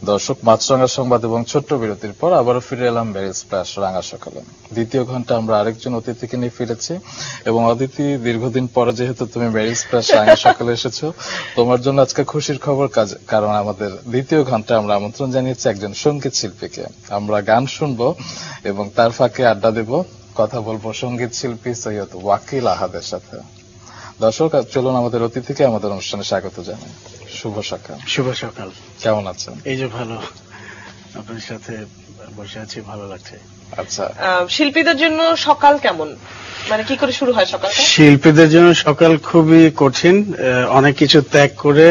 দর্শক, মাছরাঙা সংবাদ এবং ছোট্ট বিরতির পর আবারও ফিরে এলাম মেরি স্প্ল্যাশ রাঙা সকালে। দ্বিতীয় ঘন্টা আমরা আরেকজন অতিথিকে নিয়ে ফিরেছি এবং অদিতি, দীর্ঘদিন পরে যেহেতু তুমি মেরি স্প্ল্যাশ রাঙা সকালে এসেছো, তোমার জন্য আজকে খুশির খবর, কারণ আমাদের দ্বিতীয় ঘন্টা আমরা আমন্ত্রণ জানিয়েছি একজন সঙ্গীত শিল্পীকে। আমরা গান শুনবো এবং তার ফাঁকে আড্ডা দেব, কথা বলবো সঙ্গীত শিল্পী সৈয়দ ওয়াকিল আহাদের সাথে। দর্শক, চলুন আমাদের অতিথিকে আমাদের অনুষ্ঠানে স্বাগত জানাই। শুভ সকাল। শুভ সকাল। কেমন আছেন? এই যে ভালো, আপনার সাথে বসে আছি, ভালো লাগছে। আচ্ছা, শিল্পীদের জন্য সকাল কেমন, মানে কি করে শুরু হয় সকালটা? শিল্পীদের জন্য সকাল খুবই কঠিন, অনেক কিছু ত্যাগ করে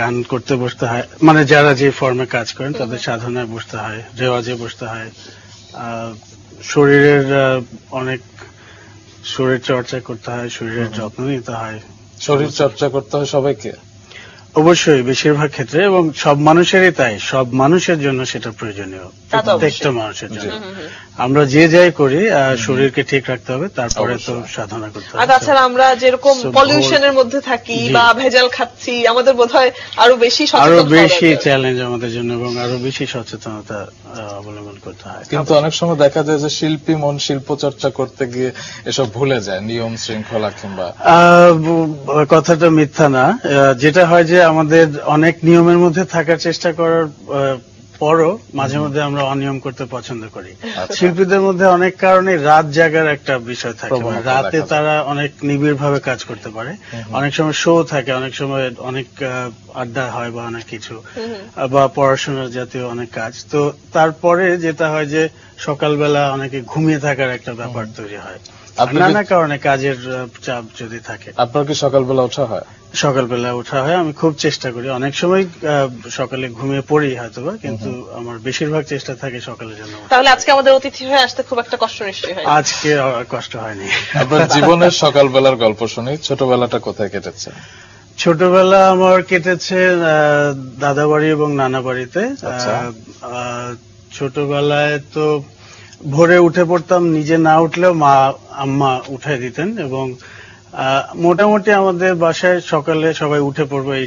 গান করতে বসতে হয়, মানে যারা যে ফর্মে কাজ করেন তাদের সাধনায় বসতে হয়, রেওয়াজে বসতে হয়, শরীরের অনেক শরীর চর্চা করতে হয়, শরীরের যত্ন নিতে হয়। শরীর চর্চা করতে হয় সবাইকে? অবশ্যই, বেশিরভাগ ক্ষেত্রে, এবং সব মানুষেরই তাই, সব মানুষের জন্য সেটা প্রয়োজনীয়, প্রত্যেকটা মানুষের জন্য। আমরা যে যাই করি শরীরকে ঠিক রাখতে হবে, তারপরে তো সাধনা করতে হবে। আর তাছাড়া আমরা যেরকম পলিউশনের মধ্যে থাকি বা ভেজাল খাচ্ছি, আমাদের বোধহয় আরো বেশি চ্যালেঞ্জ আমাদের জন্য, এবং আরো বেশি সচেতনতা অবলম্বন করতে হয়। কিন্তু অনেক সময় দেখা যায় যে শিল্পী মন শিল্প চর্চা করতে গিয়ে এসব ভুলে যায়, নিয়ম শৃঙ্খলা কিংবা। কথাটা মিথ্যা না। যেটা হয় যে আমাদের অনেক নিয়মের মধ্যে থাকার চেষ্টা করার পরও মাঝে মধ্যে আমরা অনিয়ম করতে পছন্দ করি। শিল্পীদের মধ্যে অনেক কারণে রাত জাগার একটা বিষয় থাকে, রাতে তারা অনেক নিবিড় ভাবে কাজ করতে পারে। অনেক সময় শো থাকে, অনেক সময় অনেক আড্ডা হয় বা অনেক কিছু, বা পড়াশোনার জাতীয় অনেক কাজ। তো তারপরে যেটা হয় যে সকালবেলা অনেকে ঘুমিয়ে থাকার একটা ব্যাপার তৈরি হয়, নানা কারণে কাজের চাপ যদি থাকে। আপনার কি সকালবেলা ওঠা হয়? সকালবেলা ওঠা হয়, আমি খুব চেষ্টা করি। অনেক সময় সকালে ঘুমিয়ে পড়ি হয়তোবা, কিন্তু আমার বেশিরভাগ চেষ্টা থাকে সকালের জন্য। তাহলে আজকে আমাদের অতিথি হয়ে আসতে খুব একটা কষ্ট নিশ্চয়ই হয়? আজকে কষ্ট হয়নি। আপনার জীবনের সকালবেলার গল্প শুনি। ছোটবেলাটা কোথায় কেটেছে? ছোটবেলা আমার কেটেছে দাদা বাড়ি এবং নানা বাড়িতে। ছোটবেলায় তো ভোরে উঠে পড়তাম, নিজে না উঠলেও মা আম্মা উঠাই দিতেন, এবং মোটামুটি আমাদের বাসায় সকালে সবাই উঠে পড়বে এই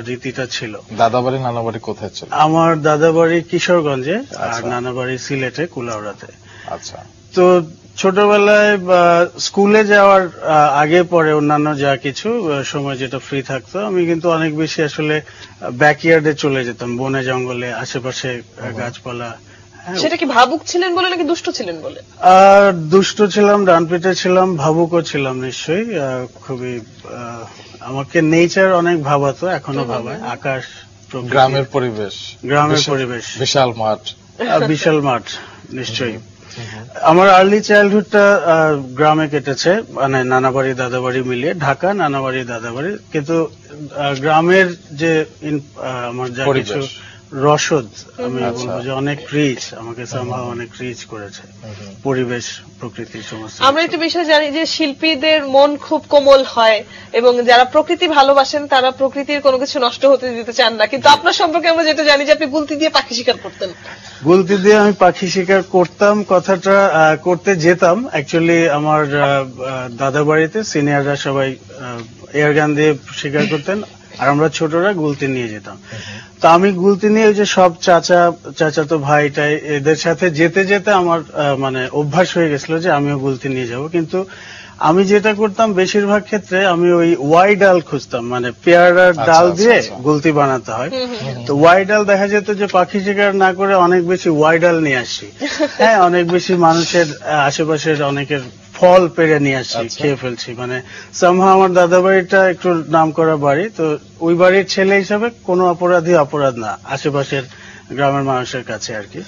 রীতিটা ছিল। দাদা বাড়ি নানা বাড়ি কোথায় ছিল? আমার দাদা বাড়ি কিশোরগঞ্জে, আর নানা বাড়ি সিলেটে কুলাউড়াতে। আচ্ছা। তো ছোটবেলায় স্কুলে যাওয়ার আগে পরে অন্যান্য যা কিছু সময় যেটা ফ্রি থাকতো, আমি কিন্তু অনেক বেশি আসলে ব্যাকইয়ার্ডে চলে যেতাম, বনে জঙ্গলে, আশেপাশে গাছপালা। সেটা কি ভাবুক ছিলেন বলে নাকি দুষ্ট ছিলেন বলে? দুষ্ট ছিলাম, ডানপিটে ছিলাম, ভাবুকও ছিলাম নিশ্চয়ই। খুবই আমাকে নেচার অনেক ভাবাতো, এখনো ভাবায়। আকাশ, গ্রামের পরিবেশ, বিশাল মাঠ, বিশাল মাঠ নিশ্চয়ই। আমার আর্লি চাইল্ডহুডটা গ্রামে কেটেছে, মানে নানাবাড়ি দাদাবাড়ি মিলিয়ে, ঢাকা নানাবাড়ি দাদাবাড়ি। কিন্তু গ্রামের যে আমার যা কিছু রসদ, আমি বলবো যে অনেক রিচ, আমাকে অনেক রিচ করেছে পরিবেশ, প্রকৃতির সমস্ত। আমরা একটা বিষয় জানি যে শিল্পীদের মন খুব কোমল হয়, এবং যারা প্রকৃতি ভালোবাসেন তারা প্রকৃতির কোনো কিছু নষ্ট হতে দিতে চান না। কিন্তু আপনার সম্পর্কে আমরা যেটা জানি যে আপনি গুলতি দিয়ে পাখি শিকার করতেন। গুলতি দিয়ে আমি পাখি শিকার করতাম, কথাটা করতে যেতাম। অ্যাকচুয়ালি আমার দাদা বাড়িতে সিনিয়ররা সবাই এয়ারগান দিয়ে শিকার করতেন, আর আমরা ছোটরা গুলতি নিয়ে যেতাম। তো আমি গুলতি নিয়ে যে সব চাচাতো ভাইটাই এদের সাথে যেতে যেতে আমার মানে অভ্যাস হয়ে গেছিল যে আমিও গুলতি নিয়ে যাব। কিন্তু আমি যেটা করতাম বেশিরভাগ ক্ষেত্রে, আমি ওই ওয়াই ডাল খুঁজতাম, মানে পেয়ারার ডাল দিয়ে গুলতি বানাতে হয়। তো ওয়াই ডাল দেখা যেত যে পাখি শিকার না করে অনেক বেশি ওয়াই ডাল নিয়ে আসছি। হ্যাঁ, অনেক বেশি মানুষের আশেপাশের অনেকের ফল পেরে নিয়ে আসছি, খেয়ে ফেলছি। মানে সামহাও আমার দাদা বাড়িটা একটু নাম করা বাড়ি, তো ওই বাড়ির ছেলে হিসাবে কোনো অপরাধী অপরাধ না আশেপাশের গ্রামের মানুষের কাছে আর কি।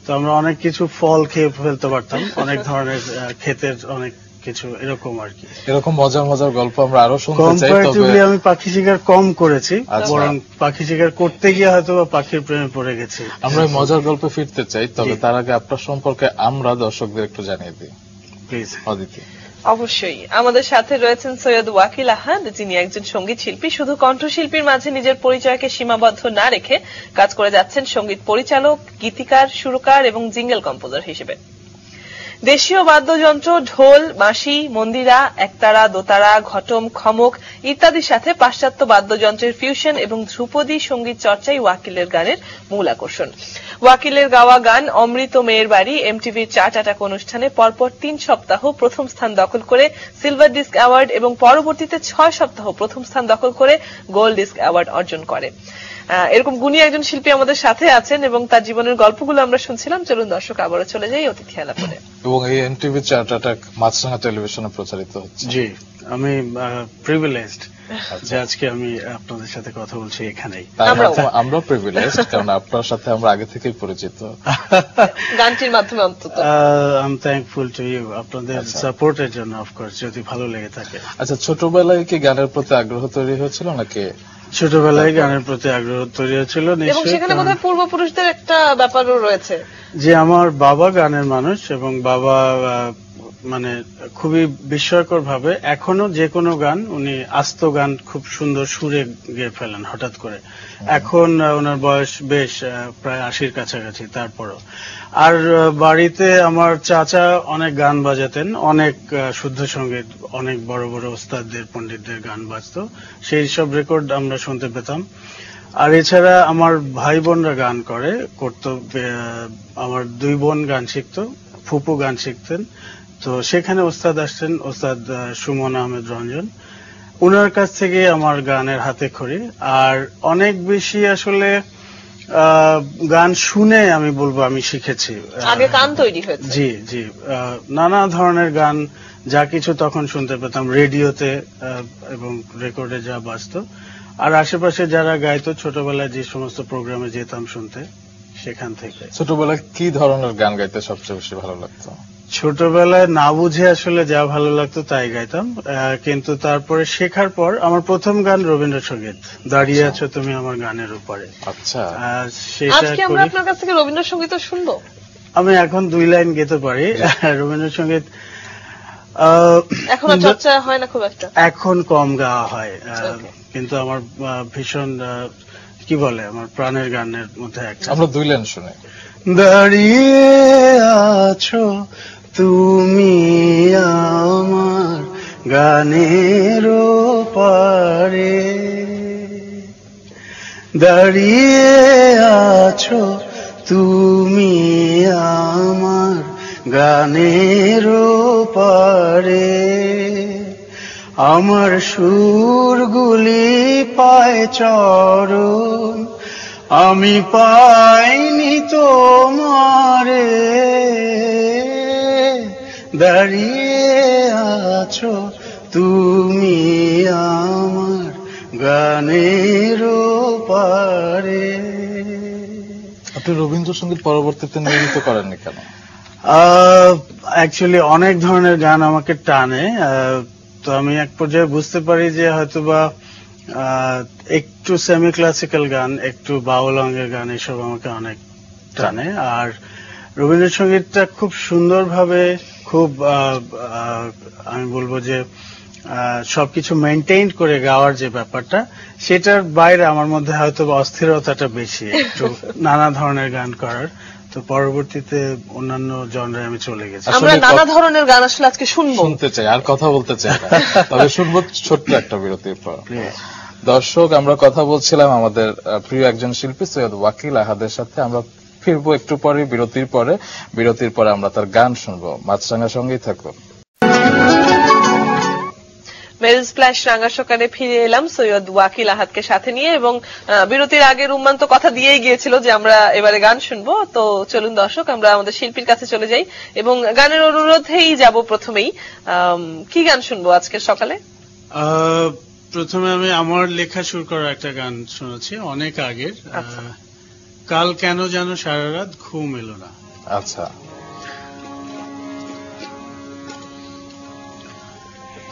তো আমরা অনেক কিছু ফল খেয়ে ফেলতে পারতাম, অনেক ধরনের ক্ষেতের অনেক কিছু, এরকম আর কি। এরকম মজার মজার গল্প আমরা আরো শুনতে চাই। তবে আমি পাখি শিকার কম করেছি, বরং পাখি শিকার করতে গিয়ে হয়তো পাখির প্রেমে পড়ে গেছি। আমরা মজার গল্পে ফিরতে চাই, তবে তার আগে আপনার সম্পর্কে আমরা দর্শকদের একটু জানিয়ে দিই প্লিজ। অদিতি। অবশ্যই আমাদের সাথে রয়েছেন সৈয়দ ওয়াকিল আহাদ, যিনি একজন সঙ্গীত শিল্পী। শুধু কণ্ঠশিল্পীর মাঝে নিজের পরিচয়কে সীমাবদ্ধ না রেখে কাজ করে যাচ্ছেন সঙ্গীত পরিচালক, গীতিকার, সুরকার এবং জিঙ্গেল কম্পোজার হিসেবে। দেশীয় বাদ্যযন্ত্র ঢোল, বাঁশি, মন্দিরা, একতারা, দোতারা, ঘটম, খমক ইত্যাদির সাথে পাশ্চাত্য বাদ্যযন্ত্রের ফিউশন এবং ধ্রুপদী সঙ্গীত চর্চাই ওয়াকিলের গানের মূল আকর্ষণ। ওয়াকিলের গাওয়া গান অমৃত মেয়ের বাড়ি এমটিভির চার্ট অ্যাটাক অনুষ্ঠানে পরপর 3 সপ্তাহ প্রথম স্থান দখল করে সিলভার ডিস্ক অ্যাওয়ার্ড এবং পরবর্তীতে 6 সপ্তাহ প্রথম স্থান দখল করে গোল্ড ডিস্ক অ্যাওয়ার্ড অর্জন করে। এরকম গুণী একজন শিল্পী আমাদের সাথে আছেন এবং তার জীবনের গল্পগুলো আমরা শুনছিলাম। চলুন দর্শক আবারও চলে যাই অতিথি আলাপনে। এবং এই এমটিভি চার্ট অ্যাটাক মাছরাঙা টেলিভিশনে প্রচারিত হচ্ছে। জি, আমি প্রিভিলেজড যে আজকে আমি আপনাদের সাথে কথা বলছি এখানেই। আমরা প্রিভিলেজড কারণ আপনার সাথে আমরা আগে থেকেই পরিচিত গানটির মাধ্যমে অন্তত। I am thankful to you আপনাদের সাপোর্টের জন্য, অফকোর্স, যদি ভালো লেগে থাকে। আচ্ছা, ছোটবেলায় কি গানের প্রতি আগ্রহ তৈরি হয়েছিল নাকি? ছোটবেলায় গানের প্রতি আগ্রহ তৈরি হয়েছিল এবং সেখানে বোধহয় পূর্বপুরুষদের একটা ব্যাপারও রয়েছে যে আমার বাবা গানের মানুষ এবং বাবা মানে খুবই বিস্ময়কর ভাবে এখনো যে কোনো গান উনি আস্ত গান খুব সুন্দর সুরে গেয়ে ফেলেন হঠাৎ করে। এখন ওনার বয়স বেশ প্রায় 80-র কাছাকাছি, তারপরও। আর বাড়িতে আমার চাচা অনেক গান বাজাতেন, অনেক শুদ্ধ সঙ্গীত, অনেক বড় বড় ওস্তাদদের পণ্ডিতদের গান বাজতো, সেই সব রেকর্ড আমরা শুনতে পেতাম। আর এছাড়া আমার ভাই বোনরা গান করতো। আমার 2 বোন গান শিখতো, ফুপু গান শিখতেন। তো সেখানে ওস্তাদ আসতেন, ওস্তাদ সুমন আহমেদ রঞ্জন, ওনার কাছ থেকে আমার গানের হাতে খড়ি। আর অনেক বেশি আসলে গান শুনে আমি বলবো আমি শিখেছি। আগে গান তৈরি হয়েছে। জি জি, নানা ধরনের গান যা কিছু তখন শুনতে পেতাম রেডিওতে এবং রেকর্ডে যা বাজতো। আর আশেপাশে যারা গাইতো, ছোটবেলায় যে সমস্ত প্রোগ্রামে যেতাম শুনতে, সেখান থেকে। ছোটবেলায় কি ধরনের গান গাইতে সবচেয়ে বেশি ভালো লাগতো? ছোটবেলায় না বুঝে আসলে যা ভালো লাগতো তাই গাইতাম, কিন্তু তারপরে শেখার পর আমার প্রথম গান রবীন্দ্রসঙ্গীত, দাঁড়িয়ে আছো তুমি আমার গানের উপরে। আচ্ছা, আজকে আমরা আপনার কাছ থেকে রবীন্দ্রসঙ্গীত শুনবো। আমি এখন 2 লাইন গেতে পারি রবীন্দ্রসঙ্গীত। এখন চর্চা হয় না খুব একটা, এখন কম গাওয়া হয়, কিন্তু আমার ভীষণ কি বলে আমার প্রাণের গানের মধ্যে একটা। আমরা 2 লাইন শুনি। দাঁড়িয়ে আছো তুমি আমার গানের পারে, দাঁড়িয়ে আছো তুমি আমার গানের পারে, আমার সুরগুলি পায় চরণ, আমি পাইনি তোমারে, দাঁড়িয়ে আছো তুমি আমার গানের পারে। আপনি রবীন্দ্রসঙ্গীত পরবর্তীতে নিয়মিত করেননি কেন? অ্যাকচুয়ালি অনেক ধরনের গান আমাকে টানে, তো আমি এক পর্যায়ে বুঝতে পারি যে হয়তোবা একটু সেমি ক্লাসিক্যাল গান, একটু বাউল অঙ্গের গান, এসব আমাকে অনেক টানে। আর রবীন্দ্রসঙ্গীতটা খুব সুন্দরভাবে, খুব আমি বলবো যে সবকিছু মেনটেইন করে গাওয়ার যে ব্যাপারটা, সেটার বাইরে আমার মধ্যে হয়তো অস্থিরতাটা বেশি, একটু নানা ধরনের গান করার। তো পরবর্তীতে অন্যান্য জনরে আমি চলে গেছি। আমরা নানা ধরনের গান আসলে আজকে শুনতে চাই, আর কথা বলতে চাই না, তবে শুনবো ছোট্ট একটা বিরতির পর। দর্শক, আমরা কথা বলছিলাম আমাদের প্রিয় একজন শিল্পী সৈয়দ ওয়াকিল আহাদের সাথে। আমরা ফিরবো একটু পরে, বিরতির পরে আমরা তার গান শুনবো। মাছরাঙার সঙ্গেই থাকুন। মেরিল স্প্ল্যাশ রাঙা সকালে ফিরে এলাম সৈয়দ ওয়াকিল আহাদকে সাথে নিয়ে, এবং বিরতির আগে রুম্মান তো কথা দিয়েই গিয়েছিল যে আমরা এবারে গান শুনবো। তো চলুন দর্শক, আমরা আমাদের শিল্পীর কাছে চলে যাই এবং গানের অনুরোধেই যাব। প্রথমেই কি গান শুনবো আজকের সকালে? প্রথমে আমি আমার লেখা সুর করা একটা গান শুনেছি অনেক আগের, কাল কেন যেন সারা রাত ঘুম এলো না। আচ্ছা।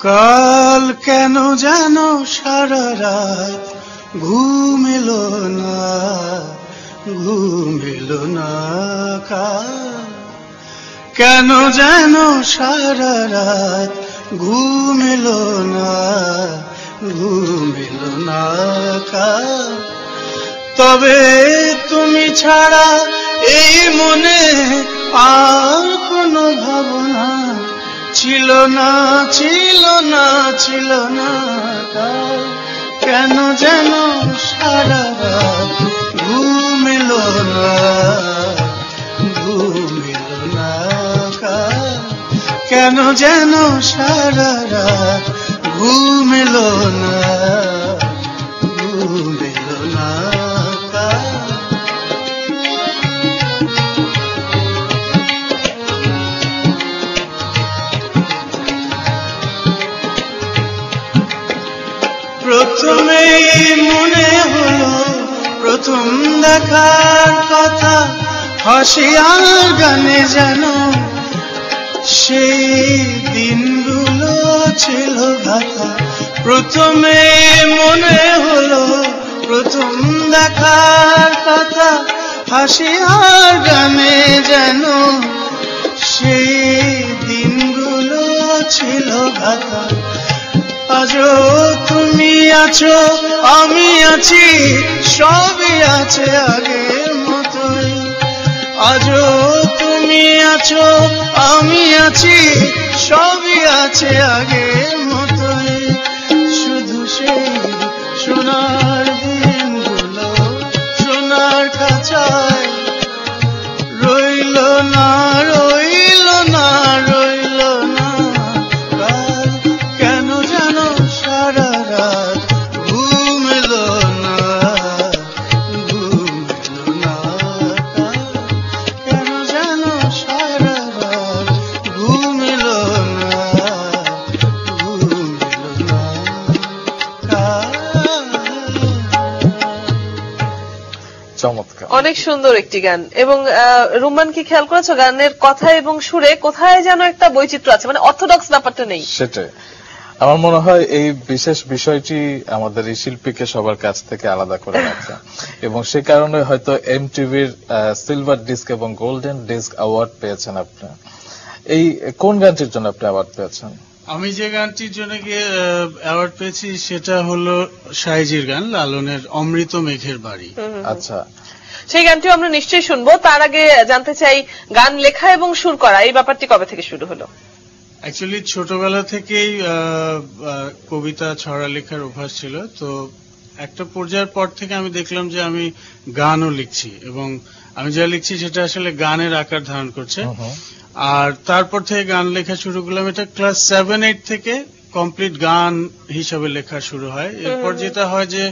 কাল কেন যেন সারা রাত ঘুম এলো না, ঘুম এলো না, কাল কেন যেন সারা রাত ঘুম এলো না, ঘুম এলো না, কাল তবে তুমি ছাড়া এই মনে আর কোন কোনো ভাবনা ছিল না ছিল না ছিল না তার কেন যেন সারা রাত ঘুম এলো না ঘুম এলো না কার কেন যেন সারা রাত ঘুম এলো না ঘুম এলো না কার প্রথমেই মনে হলো প্রথম দেখার কথা হাসি আর গানে যেন সেই দিনগুলো ছিল গাথা প্রথমে মনে হলো প্রথম দেখার কথা হাসি আর গানে যেন সেই দিনগুলো ছিল গাথা আজও তুমি আছো আমি আছি সবই আছে আগের মতোই আজও তুমি আছো আমি আছি সবই আছে আগের মতোই শুধু সেই সোনার দিনগুলো সোনার খাঁচায় রইল না রইল না রইল না কাল কেন যেন সারা রাত ঘুম এলো না ঘুম এলো না কাল কেন যেন সারা রাত ঘুম এলো না ঘুম এলো না কাল চমৎকার। অনেক সুন্দর একটি গান। এবং রুম্মান কি খেয়াল করেছো গানের কথা এবং সুরে কোথায় যেন একটা বৈচিত্র্য আছে, মানে অর্থোডক্স ব্যাপারটা নেই। সেটাই আমার মনে হয় এই বিশেষ বিষয়টি আমাদের এই শিল্পীকে সবার কাছ থেকে আলাদা করে রাখে এবং সে কারণে হয়তো এমটিভির সিলভার ডিস্ক এবং গোল্ডেন ডিস্ক অ্যাওয়ার্ড পেয়েছেন আপনি। এই কোন গানটির জন্য আপনি অ্যাওয়ার্ড পেয়েছেন? আমি যে গানটির জন্য গিয়ে অ্যাওয়ার্ড পেয়েছি সেটা হলো সাইজির গান, লালনের অমৃত মেঘের বাড়ি। আচ্ছা, সেই গানটিও আমরা নিশ্চয়ই শুনবো। তার আগে জানতে চাই গান লেখা এবং সুর করা এই ব্যাপারটি কবে থেকে শুরু হলো? অ্যাকচুয়ালি ছোটবেলা থেকেই কবিতা ছড়া লেখার অভ্যাস ছিল, তো একটা পর্যায়ের পর থেকে আমি দেখলাম যে আমি গানও লিখছি এবং আমি যা লিখছি সেটা আসলে গানের আকার ধারণ করছে। আর তারপর থেকে গান লেখা শুরু করলাম। এটা ক্লাস 7-8 থেকে কমপ্লিট গান হিসাবে লেখা শুরু হয়। এরপর যেটা হয় যে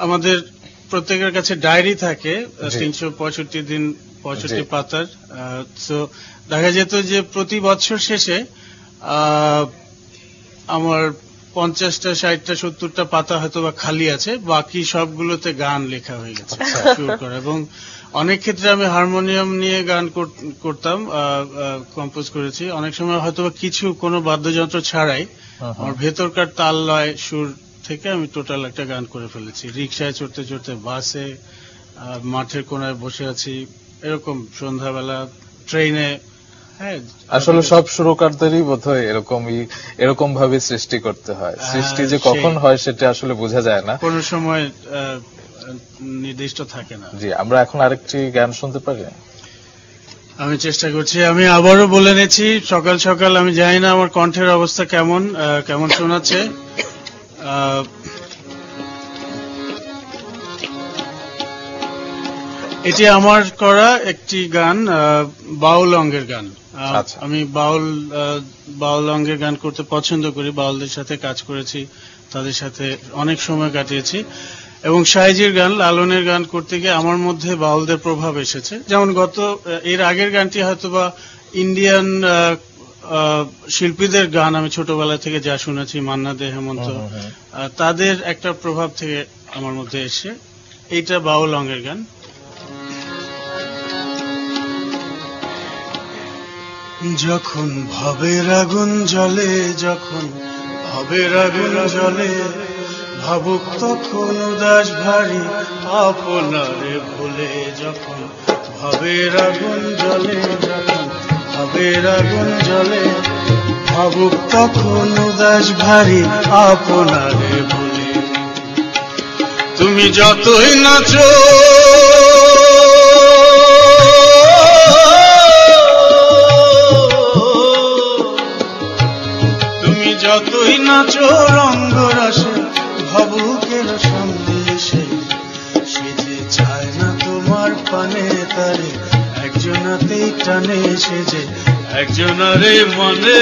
আমাদের প্রত্যেকের কাছে ডায়েরি থাকে 365 দিন 65 পাতার। তো দেখা যেত যে প্রতি বছর শেষে আমার 50টা 60টা 70টা পাতা হয়তো বা খালি আছে, বাকি সবগুলোতে গান লেখা হয়ে গেছে শুরু করা। এবং অনেক ক্ষেত্রে আমি হারমোনিয়াম নিয়ে গান করতাম, কম্পোজ করেছি। অনেক সময় হয়তো কিছু কোনো বাদ্যযন্ত্র ছাড়াই আমার ভেতরকার তাল লয় সুর থেকে আমি টোটাল একটা গান করে ফেলেছি। রিক্সায় চড়তে চড়তে, বাসে, মাঠের কোনায় বসে আছি, এরকম সন্ধ্যাবেলা ট্রেনে। হ্যাঁ, আসলে সব সুরকারদেরই বোধহয় এরকম ভাবে সৃষ্টি করতে হয়। সৃষ্টি যে কখন হয় সেটা আসলে বোঝা যায় না, কোনো সময় নির্দিষ্ট থাকে না। জি, আমরা এখন আরেকটি গান শুনতে পারি? আমি চেষ্টা করছি। আমি আবারও বলে নিচ্ছি, সকাল সকাল আমি জানি না আমার কণ্ঠের অবস্থা কেমন শোনাচ্ছে। এটি আমার করা একটি গান, বাউল অঙ্গের গান। আমি বাউল অঙ্গের গান করতে পছন্দ করি, বাউলদের সাথে কাজ করেছি, তাদের সাথে অনেক সময় কাটিয়েছি। এবং সাইজির গান, লালনের গান করতে গিয়ে আমার মধ্যে বাউলদের প্রভাব এসেছে। যেমন এর আগের গানটি হয়তোবা ইন্ডিয়ান শিল্পীদের গান আমি ছোটবেলা থেকে যা শুনেছি, মান্না দে, হেমন্ত, তাদের একটা প্রভাব থেকে আমার মধ্যে এসে এইটা বাউল অঙ্গের গান। যখন ভবের আগুন জ্বলে, যখন ভবের আগুন জ্বলে, ভাবুক তখন উদাস ভারী আপনারে ভুলে। যখন ভবের আগুন জ্বলে, যখন ভবের আগুন জ্বলে, ভাবুক তখন উদাস ভারী আপনারে ভুলে। তুমি যতই নাচো পানে তারে একজনাতেই টানে সে যে একজনারে মনে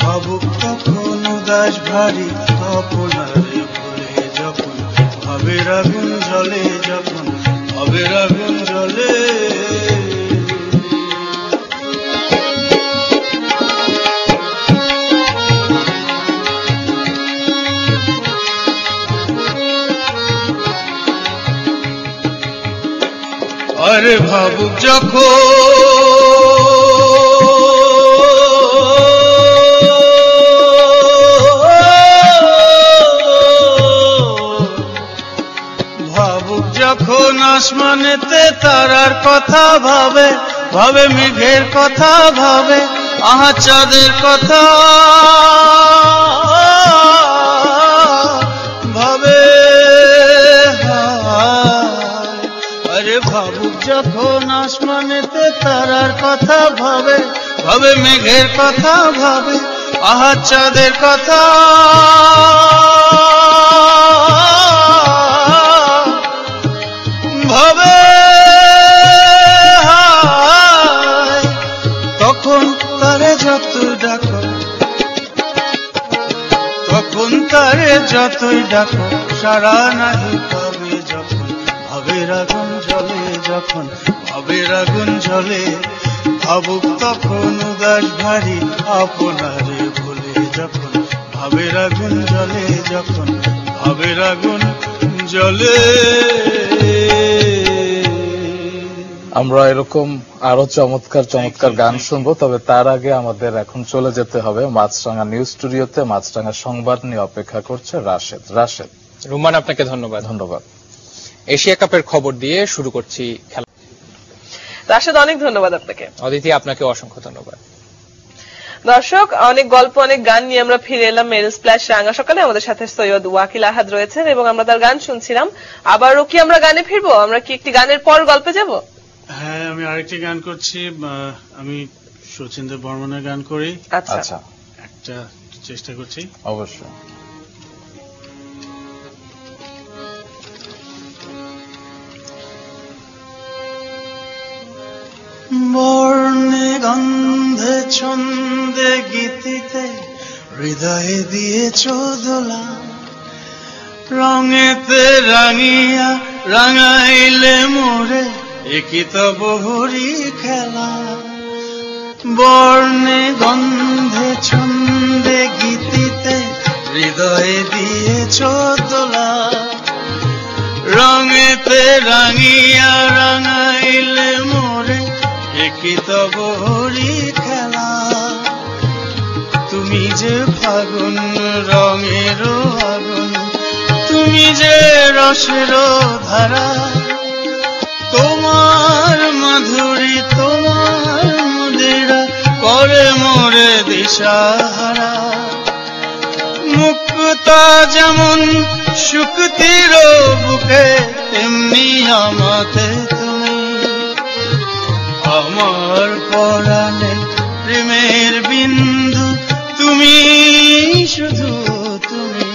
ভাবুক তখন উদাস ভারী আপনারে ভুলে যখন ভাবের আগুন জ্বলে যখন ভাবের আগুন জ্বলে আরে ভাবুক যখন ভাবুক যখন আসমানেতে তারার কথা ভাবে ভাবে মেঘের কথা ভাবে আহা চাঁদের কথা ভাবে আরে ভাবুক যখন আসমানেতে তারার কথা ভাবে ভাবে মেঘের কথা ভাবে আহা চাঁদের কথা ভাবে তখন তারে যত ডাকো তখন তারে যতই ডাকো সারা নাহি পাবে যখন ভাবের আগুন জ্বলে যখন ভাবের আগুন জ্বলে ভাবুক তখন উদাস ভারী আপনারে ভুলে যখন ভাবের আগুন জ্বলে যখন ভাবের আগুন জ্বলে আমরা এরকম আরো চমৎকার চমৎকার গান শুনবো, তবে তার আগে আমাদের এখন চলে যেতে হবে মাছরাঙা নিউজ স্টুডিওতে। মাছরাঙা সংবাদ নিয়ে অপেক্ষা করছে রাশেদ। রাশেদ। রুমান, আপনাকে ধন্যবাদ। ধন্যবাদ। এশিয়া কাপের খবর দিয়ে শুরু করছি খেলা। রাশেদ, অনেক ধন্যবাদ আপনাকে। অদিতি, আপনাকে অসংখ্য ধন্যবাদ। দর্শক, অনেক গল্প অনেক গান নিয়ে আমরা ফিরে এলাম মেরি স্প্ল্যাশ রাঙা সকালে। আমাদের সাথে সৈয়দ ওয়াকিল আহাদ রয়েছেন এবং আমরা তার গান শুনছিলাম। আবারও কি আমরা গানে ফিরবো? আমরা কি একটি গানের পর গল্পে যাব? হ্যাঁ, আমি আরেকটি গান করছি। আমি শচীন্দ্র বর্মনের গান করি। আচ্ছা, একটা চেষ্টা করছি। অবশ্যই। বর্ণে গন্ধে ছন্দে গীতিতে হৃদয়ে দিয়েছ দোলা, রঙেতে রাঙিয়া রাঙাইলে মোরে একই তো বহুরি খেলা। বর্ণে গন্ধে ছন্দে গীতিতে হৃদয়ে দিয়েছ দোলা, রঙেতে রাঙিয়া রাঙাইলে মোরে একই তো বহুরি খেলা। তুমি যে ফাগুন রঙের আগুন, তুমি যে রসের ধারা, তোমার মাধুরী তোমার মদিরা করে মোরে দিশাহারা। মুক্তা যেমন শুক্তির বুকে, তেমনি আমাতে তুমি আমার পরাণে প্রেমের বিন্দু। তুমি শুধু তুমি,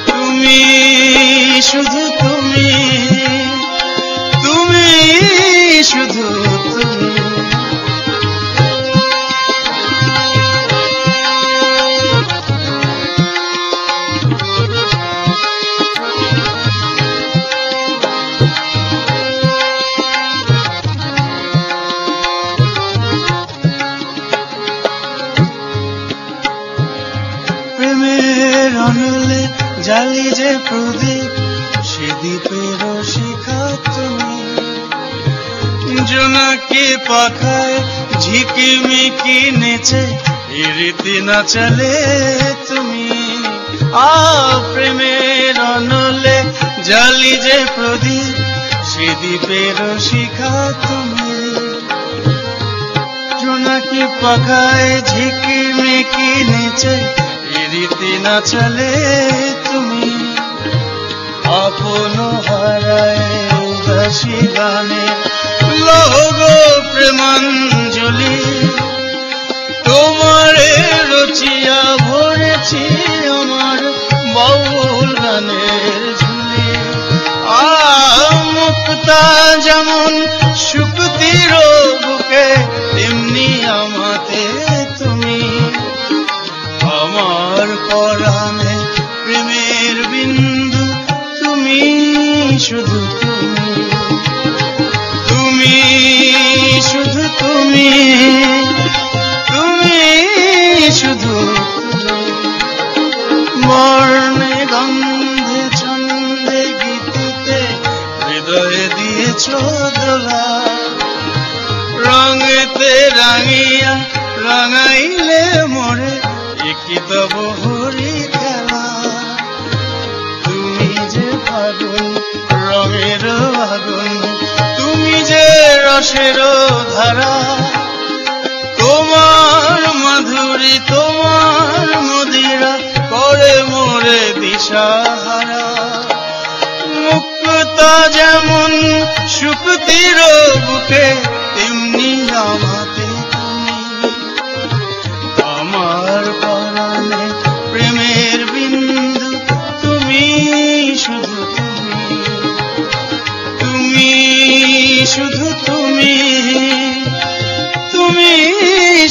তুমি শুধু তুমি, তুমি শুধু তুমি। প্রেমের অনলে জালি যে প্রদীপ, সে দ্বীপের শিখা তুমি। জোনাকি পাখায় ঝিকিমিকি নেচে রীতি নাচলে তুমি। প্রেমের অনলে জালি যে প্রদীপ, সে দ্বীপের শিখা তুমি। জোনাকি পাখায় ঝিকিমিকি নেচে রীতি নাচলে তুমি। আপন হারায় উদাসী গানে লগো প্রেমাঞ্জলি, তোমারে রচিয়া ভরেছি আমার বাউল গানের ঝুলি। মুক্তা যেমন শুকতির বুকে, তেমনি আমাতে তুমি। আমার পরাণে প্রেমের বিন্দু, তুমি শুধু তুমি, তুমি শুধু তুমি, তুমি শুধু তুমি। বর্ণে গন্ধে ছন্দে গীতিতে হৃদয়ে দিয়েছ দোলা, রঙেতে রাঙিয়া রাঙাইলে মোরে, একই তব হরি খেলা। তুমি যে ফাগুন রঙের আগুন, তুমি যে রসের ধারা, তোমার মাধুরী তোমার মদিরা করে মোরে দিশাহারা। মুক্তা যেমন শুকতির বুকে, তেমনি আমাতে তুমি। আমার পরাণে প্রেমের বিন্দু, তুমি শুধু তুমি, তুমি শুধু তুমি, তুমি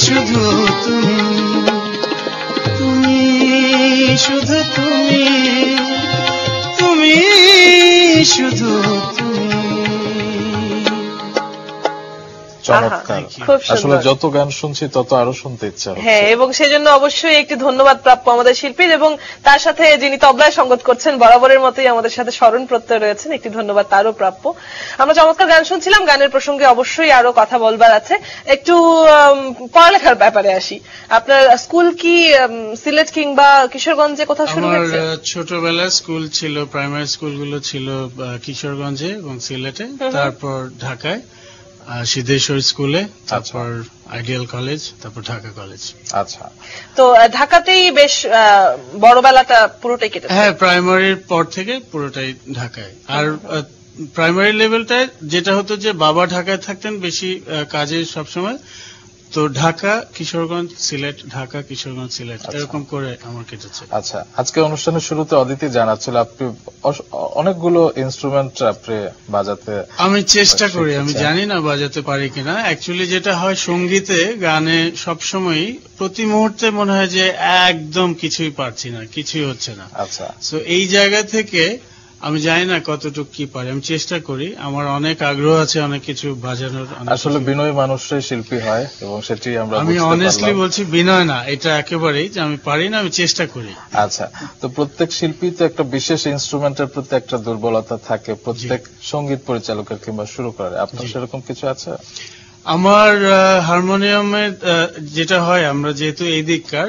শুধু তুমি, তুমি শুধু তুমি, তুমি শুধু তুমি। চমৎকার। খুব সুন্দর। আসলে যত গান শুনছি তত আরো শুনতে ইচ্ছা হচ্ছে। হ্যাঁ, এবং সেজন্য অবশ্যই একটি ধন্যবাদ প্রাপ্য আমাদের শিল্পীর, এবং তার সাথে যিনি তবলায় সঙ্গত করছেন বরাবরের মতোই আমাদের সাথে স্মরণ প্রত্যয় রয়েছেন, একটি ধন্যবাদ তারও প্রাপ্য। আমরা চমৎকার গান শুনছিলাম, গানের প্রসঙ্গে অবশ্যই আরো কথা বলবার আছে। একটু পড়ালেখার ব্যাপারে আসি। আপনার স্কুল কি সিলেট কিংবা কিশোরগঞ্জে কোথাও শুরু আমার হয়েছে? ছোটবেলায় স্কুল ছিল, প্রাইমারি স্কুলগুলো ছিল কিশোরগঞ্জে এবং সিলেটে, তারপর ঢাকায় সিদ্ধেশ্বর স্কুলে, তারপর আইডিয়াল কলেজ, তারপর ঢাকা কলেজ। আচ্ছা, তো ঢাকাতেই বেশ বড়বেলাটা পুরোটাই কেটেছে। হ্যাঁ, প্রাইমারির পর থেকে পুরোটাই ঢাকায়। আর প্রাইমারি লেভেলটায় যেটা হতো যে বাবা ঢাকায় থাকতেন বেশি কাজে সবসময়, তো ঢাকা কিশোরগঞ্জ সিলেট, ঢাকা কিশোরগঞ্জ সিলেট, এরকম করে আমার কেটেছে। আচ্ছা, আজকে অনুষ্ঠানের শুরুতে অদিতি জানাচ্ছিল আপনি অনেকগুলো ইনস্ট্রুমেন্ট আপনি বাজাতে। আমি চেষ্টা করি, আমি জানি না বাজাতে পারি কিনা। অ্যাকচুয়ালি যেটা হয় সঙ্গীতে গানে সবসময় প্রতি মুহূর্তে মনে হয় যে একদম কিছুই পারছি না, কিছুই হচ্ছে না। আচ্ছা, তো এই জায়গা থেকে আমি জানি না কতটুকু কি পারি, আমি চেষ্টা করি। আমার অনেক আগ্রহ আছে অনেক কিছু বাজানোর। আসলে বিনয় মানুষরাই শিল্পী হয় এবং সেটি আমরা আমি বুঝতে অনেস্টলি পারলাম। বলছি, বিনয় না, এটা একেবারেই যে আমি পারি না, আমি চেষ্টা করি। আচ্ছা, তো প্রত্যেক শিল্পী তো একটা বিশেষ ইনস্ট্রুমেন্টের প্রতি একটা দুর্বলতা থাকে, প্রত্যেক সঙ্গীত পরিচালকের কিংবা সুর করে। আপনার সেরকম কিছু আছে? আমার হারমোনিয়ামের যেটা হয়, আমরা যেহেতু এই দিককার,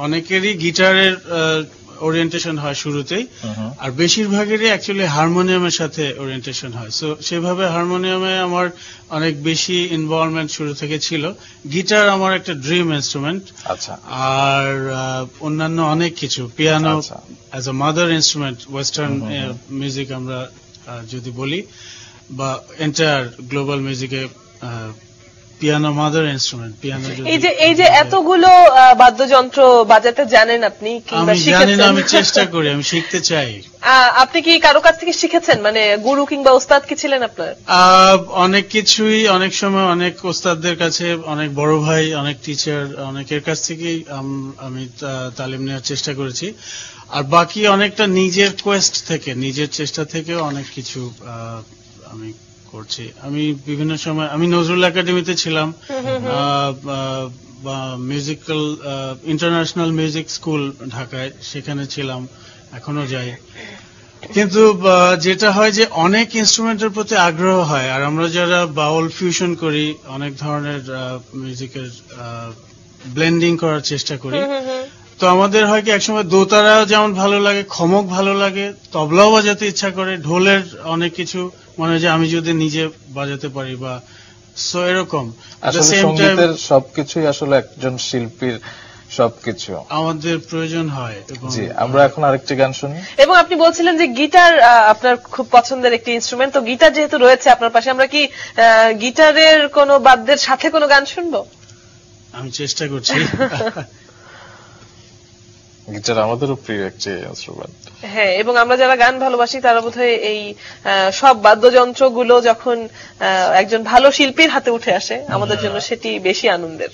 অনেকেরই গিটারের ওরিয়েন্টেশন হয় শুরুতেই, আর বেশিরভাগেরই অ্যাকচুয়ালি হারমোনিয়ামের সাথে ওরিয়েন্টেশন হয়। সো সেভাবে হারমোনিয়ামে আমার অনেক বেশি ইনভলভমেন্ট শুরু থেকে ছিল। গিটার আমার একটা ড্রিম ইনস্ট্রুমেন্ট। আচ্ছা, আর অন্যান্য অনেক কিছু, piano as a mother instrument, western music আমরা যদি বলি, বা এন্টায়ার গ্লোবাল মিউজিকে পিয়ানো মাদার ইনস্ট্রুমেন্ট। পিয়ানো এই যে এতগুলো বাদ্যযন্ত্র বাজাতে জানেন আপনি কিংবা আমি জানি না, শিখেছেন? আমি চেষ্টা করি, আমি শিখতে চাই। আপনি কি কারো কাছ থেকে শিখেছেন, মানে গুরু কিংবা ওস্তাদ কি ছিলেন আপনার? অনেক কিছুই, অনেক সময় অনেক ওস্তাদদের কাছে, অনেক বড় ভাই, অনেক টিচার, অনেকের কাছ থেকেই আমি তালিম নেওয়ার চেষ্টা করেছি। আর বাকি অনেকটা নিজের কোয়েস্ট থেকে, নিজের চেষ্টা থেকেও অনেক কিছু আমি করছি। আমি বিভিন্ন সময় আমি নজরুল একাডেমিতে ছিলাম, মিউজিক্যাল ইন্টারন্যাশনাল মিউজিক স্কুল ঢাকায়, সেখানে ছিলাম, এখনো যাই। কিন্তু যেটা হয় যে অনেক ইনস্ট্রুমেন্টের প্রতি আগ্রহ হয়, আর আমরা যারা বাউল ফিউশন করি, অনেক ধরনের মিউজিকের ব্লেন্ডিং করার চেষ্টা করি, তো আমাদের হয় কি একসময় দোতারা যেমন ভালো লাগে, খমক ভালো লাগে, তবলাও বাজাতে ইচ্ছা করে, ঢোলের অনেক কিছু মনে হয় যে আমি যদি নিজে বাজাতে পারি, বা সো এরকম। আসলে সঙ্গীতের সবকিছুই আসলে একজন শিল্পীর সবকিছু আমাদের প্রয়োজন হয়। জি, আমরা এখন আরেকটি গান শুনি। এবং আপনি বলছিলেন যে গিটার আপনার খুব পছন্দের একটি ইনস্ট্রুমেন্ট, তো গিটার যেহেতু রয়েছে আপনার পাশে, আমরা কি গিটারের কোনো বাদ্যের সাথে কোনো গান শুনবো? আমি চেষ্টা করছি। গিটার আমাদেরও প্রিয় একটি ইনস্ট্রুমেন্ট। হ্যাঁ, এবং আমরা যারা গান ভালোবাসি তারা বোধহয় এই সব বাদ্যযন্ত্রগুলো যখন একজন ভালো শিল্পীর হাতে উঠে আসে আমাদের জন্য সেটি বেশি আনন্দের।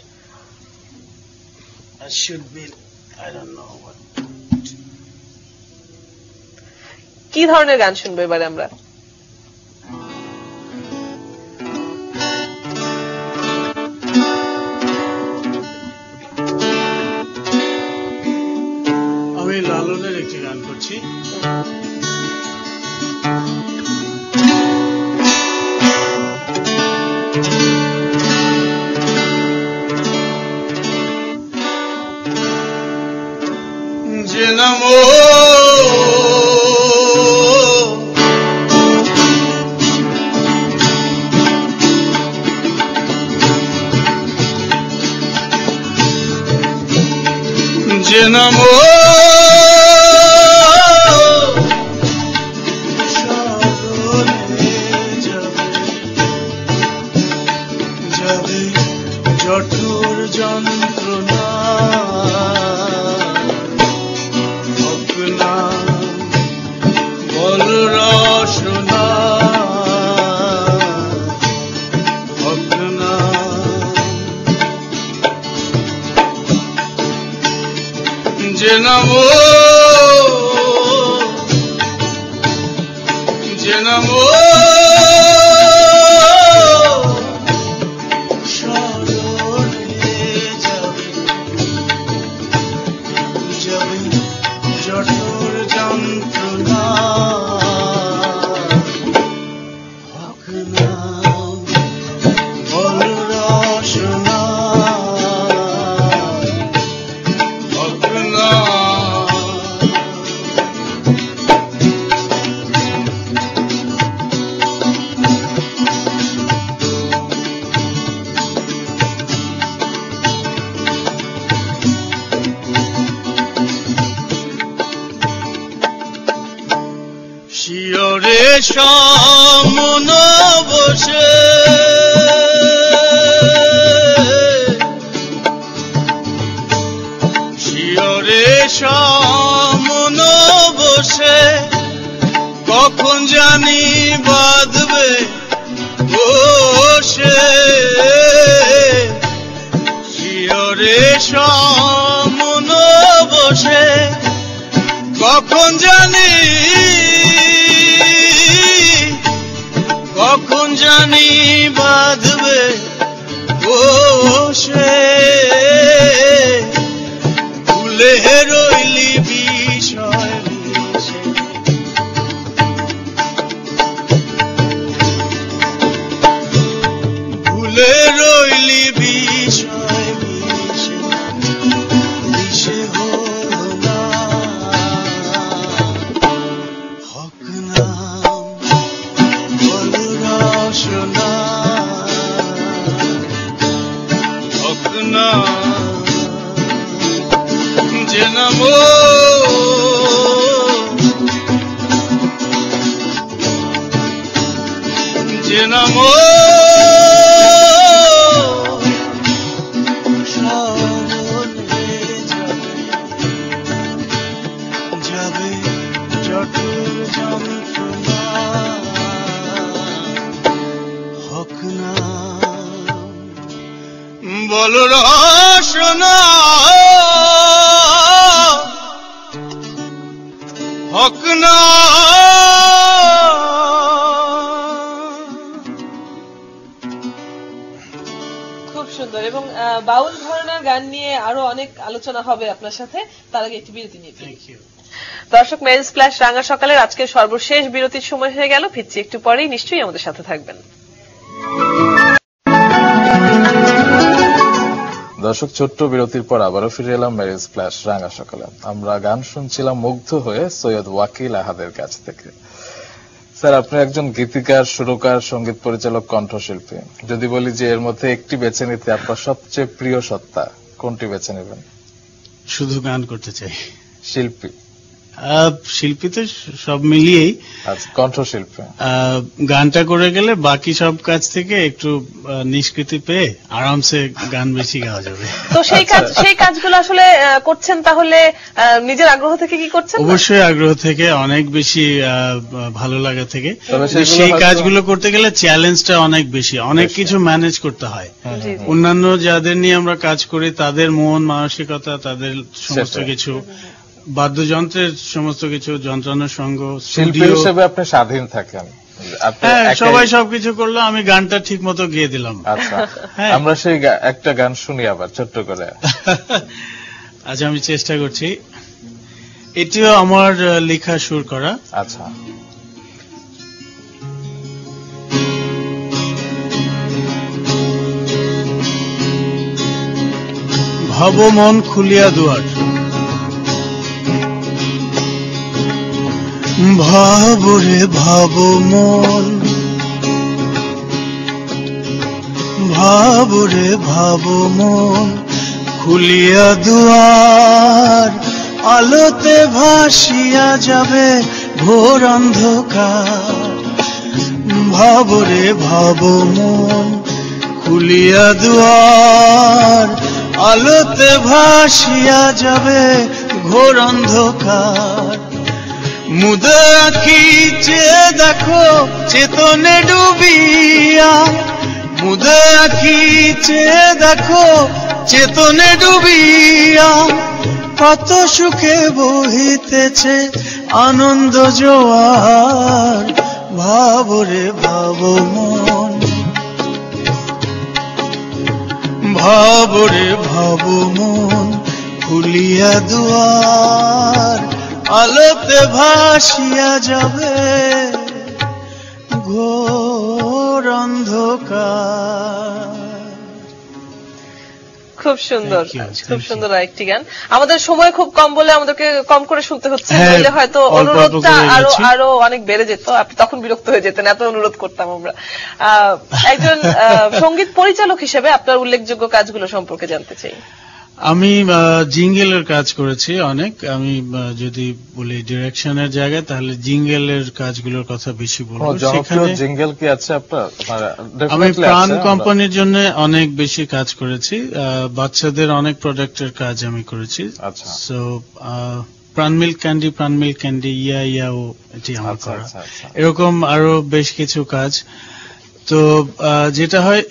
কি ধরনের গান শুনবো এবারে আমরা? আমি লালনের একটি গান করছি। যে নাম যে নাম জঠোর যন্ত্রণা অগ্না বল রসনা অগ্না যে নাম যে নাম জঠোর যন্ত্রণা অগ্না বল রসনা অগ্না শিয়রে সমন বসে শিয়রে সমন বসে কখন জানি বাঁধবে বসে শিয়রে সমন বসে কখন জানি কখন জানি বাঁধবে বসে ভুলে রইলি বিষয় মিশে ভুলে রইলি বিষয় মিশে মিশে হলো না হক নাম বল রসনা হক নাম যে নাম যে নাম যাবে জঠোর যন্ত্রণা হক নাম বল রসনা হক খুব সুন্দর। এবং বাউল ধরনের গান নিয়ে আরো অনেক আলোচনা হবে আপনার সাথে, তার আগে একটি বিরতি নিয়ে ফিরি। দর্শক, মেরিল স্প্ল্যাশ রাঙা সকালের আজকের সর্বশেষ বিরতির সময় হয়ে গেল। ফিরছি একটু পরেই, নিশ্চয়ই আমাদের সাথে থাকবেন। দর্শক, ছোট্ট বিরতির পর আবারও ফিরে এলাম মেরিল স্প্ল্যাশ রাঙা সকালে। আমরা গান শুনছিলাম মুগ্ধ হয়ে সৈয়দ ওয়াকিল আহাদের কাছ থেকে। স্যার, আপনি একজন গীতিকার, সুরকার, সঙ্গীত পরিচালক, কণ্ঠশিল্পী। যদি বলি যে এর মধ্যে একটি বেছে নিতে আপনার সবচেয়ে প্রিয় সত্তা, কোনটি বেছে নেবেন? শুধু গান করতে চাই। শিল্পী শিল্পী তো সব মিলিয়েই আচ্ছা, কণ্ঠশিল্পী। গানটা করে গেলে বাকি সব কাজ থেকে একটু নিষ্কৃতি পেয়ে আরামসে গান বেশি গাওয়া যাবে। তো সেই কাজগুলো আসলে করছেন তাহলে নিজের আগ্রহ থেকে কি করছেন? অবশ্যই আগ্রহ থেকে, অনেক বেশি ভালো লাগা থেকে। তবে সেগুলো সেই হয়তো- কাজগুলো করতে গেলে চ্যালেঞ্জটা অনেক বেশি, অনেক কিছু ম্যানেজ করতে হয়। জি, জি। অন্যান্য যাদের নিয়ে আমরা কাজ করি তাদের মন মানসিকতা, তাদের সমস্ত সেটাই। কিছু, বাদ্যযন্ত্রের সমস্ত কিছু, যন্ত্রাংশ সঙ্গ, শিল্পী স্টুডিও, হিসেবে আপনি স্বাধীন থাকেন, আপনি হ্যাঁ, একাই- সবাই সবকিছু করলো, আমি গানটা ঠিক মতো গেয়ে দিলাম। আচ্ছা, হ্যাঁ। আমরা সেই একটা গান শুনি আবার ছোট্ট করে। আচ্ছা, আমি চেষ্টা করছি। এটিও আমার লেখা সুর করা। আচ্ছা, ভাব মন খুলিয়া দুয়ার, ভাব রে ভাব মন, ভাব রে ভাব মন খুলিয়া দুয়ার, আলোতে ভাসিয়া যাবে ঘোর অন্ধকার। ভাব রে ভাব মন খুলিয়া দুয়ার, আলোতে ভাসিয়া যাবে ঘোর অন্ধকার। মুদে আঁখি চেয়ে দেখো চেতনে ডুবিয়া, মুদে আঁখি চেয়ে দেখো চেতনে ডুবিয়া, কত সুখে বহিতেছে আনন্দ জোয়ার। ভাব রে ভাব মন, ভাব রে ভাব মন খুলিয়া দুয়ার, আলোতে ভাসিয়া যাবে ঘোর অন্ধকার। খুব সুন্দর, Thank you, খুব thank সুন্দর একটি গান। আমাদের সময় খুব কম বলে আমাদেরকে কম করে শুনতে হচ্ছে, হ্যাঁ, নইলে হয়তো অল্প অল্প অনুরোধটা করে আরো গেছি। আরো অনেক বেড়ে যেত, আপনি তখন বিরক্ত হয়ে যেতেন, এত অনুরোধ করতাম আমরা। একজন সঙ্গীত পরিচালক হিসেবে আপনার উল্লেখযোগ্য কাজগুলো সম্পর্কে জানতে চাই। আমি জিঙ্গেলের কাজ করেছি অনেক। আমি যদি বলি ডিরেকশনের জায়গায়, তাহলে জিঙ্গেলের কাজগুলোর কথা বেশি বলবো। কোনো জনপ্রিয় সেখানে জিঙ্গেল কি আছে আপনার? আমি Definitely প্রাণ আছে, আমরা- কোম্পানির জন্য অনেক বেশি কাজ করেছি। বাচ্চাদের অনেক প্রোডাক্টের কাজ আমি করেছি। আচ্ছা। সো প্রাণ মিল্ক ক্যান্ডি, ইয়া ইয়া ও, এটি আমার আচ্ছা, করা। আচ্ছা, আচ্ছা। এরকম আরো বেশ কিছু কাজ। তো যেটা হয়,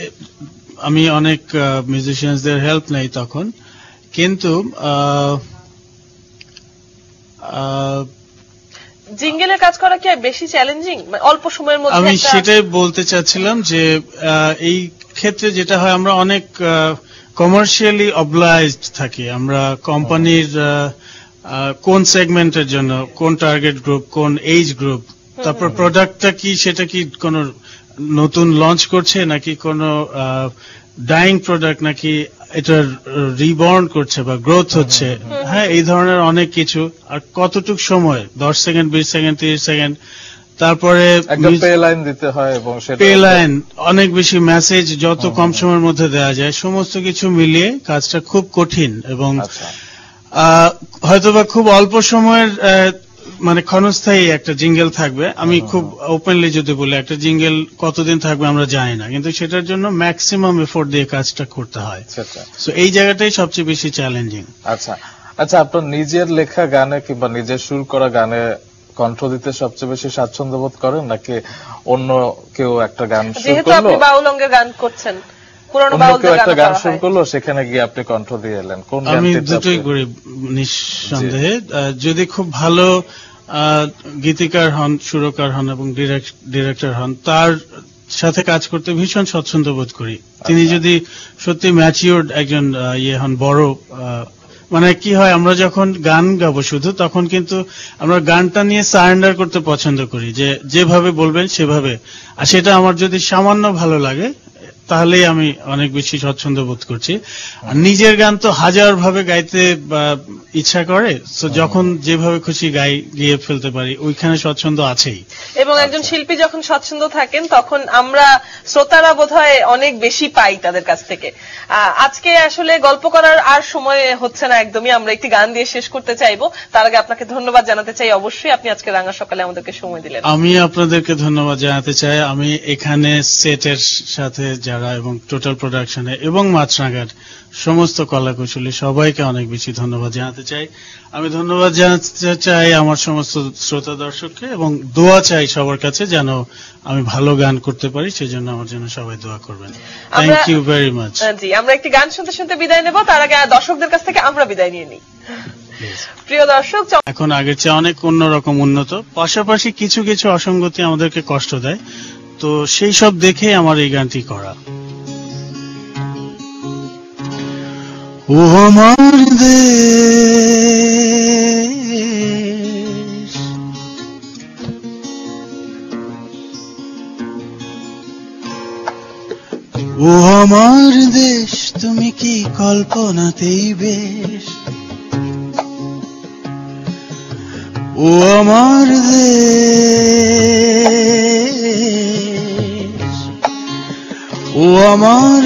আমি অনেক মিউজিশিয়ানসদের হেল্প নেই তখন, কিন্তু জিঙ্গেলের কাজ করা কি বেশি চ্যালেঞ্জিং অল্প সময়ের মধ্যে? আমি একটা- সেটাই বলতে চাচ্ছিলাম যে এই ক্ষেত্রে যেটা হয়, আমরা অনেক কমার্শিয়ালি অবলাইজড থাকি। আমরা কোম্পানির কোন সেগমেন্টের জন্য, কোন টার্গেট গ্রুপ, কোন এজ গ্রুপ, তারপর প্রোডাক্টটা কি, সেটা কি কোন নতুন লঞ্চ করছে নাকি কোন ডাইং প্রোডাক্ট, নাকি এটা রিবর্ন করছে বা গ্রোথ হচ্ছে, হ্যাঁ, এই ধরনের অনেক কিছু। আর কতটুক সময়, 10 সেকেন্ড, 20 সেকেন্ড, 30 সেকেন্ড, তারপরে একটা পে লাইন দিতে হয় এবং সেটা পে লাইন, অনেক বেশি মেসেজ যত কম সময়ের মধ্যে দেওয়া যায়, সমস্ত কিছু মিলিয়ে কাজটা খুব কঠিন। এবং আচ্ছা, হয়তোবা খুব অল্প সময়ের মানে ক্ষণস্থায়ী একটা জিঙ্গেল থাকবে। আমি খুব ওপেনলি যদি বলি, একটা জিঙ্গেল কতদিন থাকবে আমরা জানি না, কিন্তু সেটার জন্য ম্যাক্সিমাম এফোর্ট দিয়ে কাজটা করতে হয়। সেটা। সো এই জায়গাটাই সবচেয়ে বেশি চ্যালেঞ্জিং। আচ্ছা, আচ্ছা, আপনার নিজের লেখা গানে কিংবা নিজের সুর করা গানে কণ্ঠ দিতে সবচেয়ে বেশি স্বাচ্ছন্দ্য বোধ করেন, নাকি অন্য কেউ একটা গান সুর যেহেতু আপনি করলো, বাউল অঙ্গের গান করছেন, পুরনো অন্য বাউলদের কেউ একটা গান গান সুর করলো, সেখানে গিয়ে আপনি কণ্ঠ দিয়ে এলেন, কোন আমি গানটিতে দুটোই আপনি- করি নিঃসন্দেহে। যদি খুব ভালো গীতিকার হন, সুরকার হন এবং ডিরেক্টর হন, তার সাথে কাজ করতে ভীষণ স্বচ্ছন্দ্য বোধ করি। তিনি যদি সত্যি ম্যাচিওর্ড একজন ইয়ে হন, বড়, মানে কি হয়, আমরা যখন গান গাবো শুধু, তখন কিন্তু আমরা গানটা নিয়ে সারেন্ডার করতে পছন্দ করি, যে যেভাবে বলবেন সেভাবে। আর সেটা আমার যদি সামান্য ভালো লাগে, তাহলেই আমি অনেক বেশি স্বচ্ছন্দ বোধ করছি। আর নিজের গান তো হাজার ভাবে গাইতে ইচ্ছা করে, তো যখন যেভাবে খুশি গিয়ে ফেলতে পারি, ওইখানে স্বচ্ছন্দ আছেই। এবং একজন শিল্পী যখন স্বচ্ছন্দ থাকেন তখন আমরা শ্রোতারা বোধহয় অনেক বেশি পাই তাদের কাছ থেকে। আজকে আসলে গল্প করার আর সময় হচ্ছে না একদমই, আমরা একটি গান দিয়ে শেষ করতে চাইবো। তার আগে আপনাকে ধন্যবাদ জানাতে চাই, অবশ্যই আপনি আজকে রাঙা সকালে আমাদেরকে সময় দিলেন। আমি আপনাদেরকে ধন্যবাদ জানাতে চাই। আমি এখানে সেটের সাথে যারা এবং টোটাল প্রোডাকশনে এবং মাছরাঙার সমস্ত কলাকুশলী সবাইকে অনেক বেশি ধন্যবাদ জানাতে চাই। আমি ধন্যবাদ জানাতে চাই আমার সমস্ত শ্রোতা দর্শককে এবং দোয়া চাই সবার কাছে যেন আমি ভালো গান করতে পারি, সেজন্য আমার জন্য সবাই দোয়া করবেন। Thank you very much. জি, আমরা একটি গান শুনতে শুনতে বিদায় নেব, তার আগে দর্শকদের কাছ থেকে আমরা বিদায় নিয়ে নিই। প্রিয় দর্শক, এখন আগের চেয়ে অনেক অন্যরকম উন্নত, পাশাপাশি কিছু কিছু অসঙ্গতি আমাদেরকে কষ্ট দেয়, তো সেই সব দেখে আমার এই গানটি করা। ও আমার দেশ, ও আমার দেশ, তুমি কি কল্পনাতেই বেশ। ও আমার দেশ, ও আমার